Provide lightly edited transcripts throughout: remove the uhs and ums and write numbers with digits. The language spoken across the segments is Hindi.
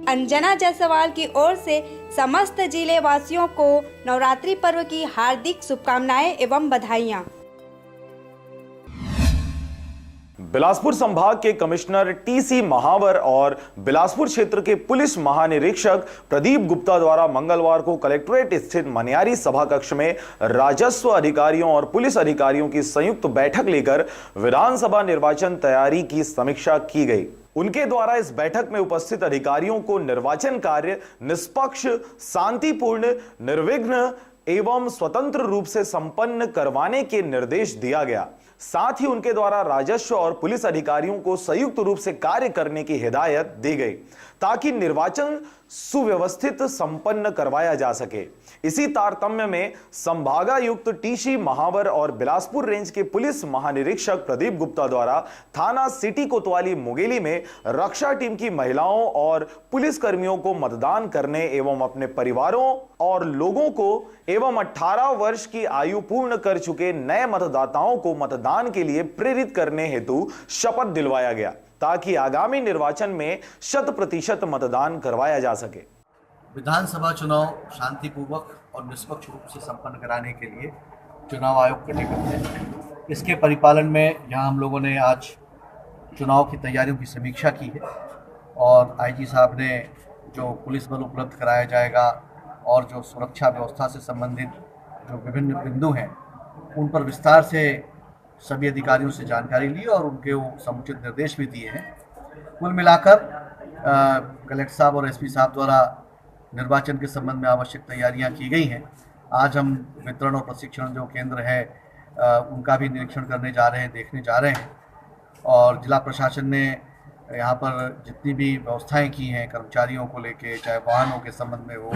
अंजना जायसवाल की ओर से समस्त जिले वासियों को नवरात्रि पर्व की हार्दिक शुभकामनाएं एवं बधाइयां। बिलासपुर संभाग के कमिश्नर टीसी महावर और बिलासपुर क्षेत्र के पुलिस महानिरीक्षक प्रदीप गुप्ता द्वारा मंगलवार को कलेक्ट्रेट स्थित मनियारी सभा कक्ष में राजस्व अधिकारियों और पुलिस अधिकारियों की संयुक्त बैठक लेकर विधानसभा निर्वाचन तैयारी की समीक्षा की गई। उनके द्वारा इस बैठक में उपस्थित अधिकारियों को निर्वाचन कार्य निष्पक्ष, शांतिपूर्ण, निर्विघ्न एवं स्वतंत्र रूप से संपन्न करवाने के निर्देश दिया गया। साथ ही उनके द्वारा राजस्व और पुलिस अधिकारियों को संयुक्त रूप से कार्य करने की हिदायत दी गई ताकि निर्वाचन सुव्यवस्थित संपन्न करवाया जा सके। इसी तारतम्य में संभागायुक्त टीसी महावर और बिलासपुर रेंज के पुलिस महानिरीक्षक प्रदीप गुप्ता द्वारा थाना सिटी कोतवाली मुगेली में रक्षा टीम की महिलाओं और पुलिस कर्मियों को मतदान करने एवं अपने परिवारों और लोगों को एवं 18 वर्ष की आयु पूर्ण कर चुके नए मतदाताओं को मतदान के लिए प्रेरित करने हेतु शपथ दिलवाया गया ताकि आगामी निर्वाचन में 100% मतदान करवाया जा सके। विधानसभा चुनाव शांतिपूर्वक और निष्पक्ष रूप से संपन्न कराने के लिए चुनाव आयोग कटिबद्ध है। इसके परिपालन में यहाँ हम लोगों ने आज चुनाव की तैयारियों की समीक्षा की है और आईजी साहब ने जो पुलिस बल उपलब्ध कराया जाएगा और जो सुरक्षा व्यवस्था से संबंधित जो विभिन्न बिंदु हैं उन पर विस्तार से सभी अधिकारियों से जानकारी ली और उनके वो समुचित निर्देश भी दिए हैं। कुल मिलाकर कलेक्टर साहब और एसपी साहब द्वारा निर्वाचन के संबंध में आवश्यक तैयारियां की गई हैं। आज हम वितरण और प्रशिक्षण जो केंद्र है उनका भी निरीक्षण करने जा रहे हैं, देखने जा रहे हैं और जिला प्रशासन ने यहाँ पर जितनी भी व्यवस्थाएं की हैं कर्मचारियों को लेके, चाहे वाहनों के संबंध में हो,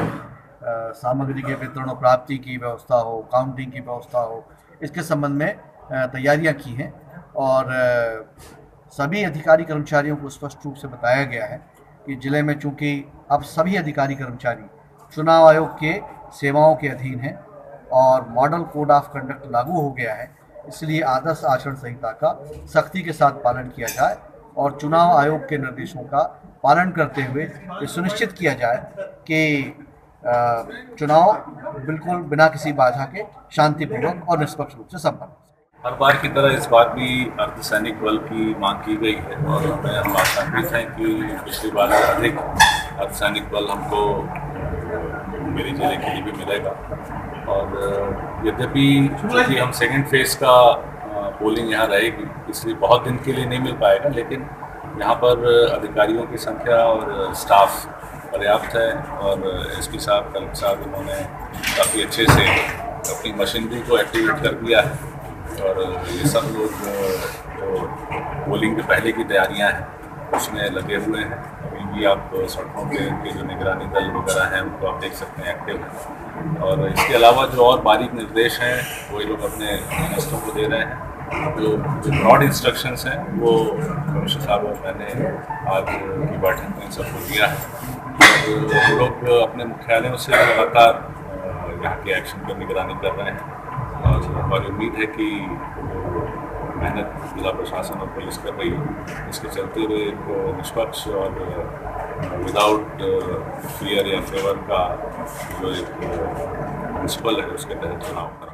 सामग्री के वितरण और प्राप्ति की व्यवस्था हो, काउंटिंग की व्यवस्था हो, इसके संबंध में तैयारियां की हैं और सभी अधिकारी कर्मचारियों को स्पष्ट रूप से बताया गया है कि जिले में चूंकि अब सभी अधिकारी कर्मचारी चुनाव आयोग के सेवाओं के अधीन हैं और मॉडल कोड ऑफ कंडक्ट लागू हो गया है, इसलिए आदर्श आचरण संहिता का सख्ती के साथ पालन किया जाए और चुनाव आयोग के निर्देशों का पालन करते हुए ये सुनिश्चित किया जाए कि चुनाव बिल्कुल बिना किसी बाधा के शांतिपूर्वक और निष्पक्ष रूप से संपन्न। हर बार की तरह इस बार भी अर्धसैनिक बल की मांग की गई है और हम आशान्वित हैं कि पिछली बार से अधिक अर्धसैनिक बल हमको मेरे जिले के लिए भी मिलेगा। और यद्यपि चूँकि हम सेकेंड फेज का पोलिंग यहाँ रहेगी इसलिए बहुत दिन के लिए नहीं मिल पाएगा, लेकिन यहाँ पर अधिकारियों की संख्या और स्टाफ पर्याप्त है और एसपी साहब, कलेक्टर साहब इन्होंने काफ़ी अच्छे से अपनी मशीनरी को एक्टिवेट कर दिया है और ये सब लोग जो पोलिंग के पहले की तैयारियां हैं उसमें लगे हुए हैं। अभी भी आप सड़कों के जो निगरानी दल वगैरह हैं उनको आप देख सकते हैं एक्टिव हैं और इसके अलावा जो और बारीक निर्देश हैं वो ये लोग अपने अधीनस्थों को दे रहे हैं। जो ब्रॉड इंस्ट्रक्शंस हैं वो कमिश्नर साहब और मैंने आज की बैठक में सबको दिया है और हम लोग अपने मुख्यालयों से लगातार यहाँ के एक्शन पर निगरानी कर रहे हैं और हमारी उम्मीद है कि मेहनत जिला प्रशासन और पुलिस कर रही है इसके चलते हुए एक निष्पक्ष और विदाउट फियर या फेवर का जो एक प्रिंसिपल है उसके तहत चुनाव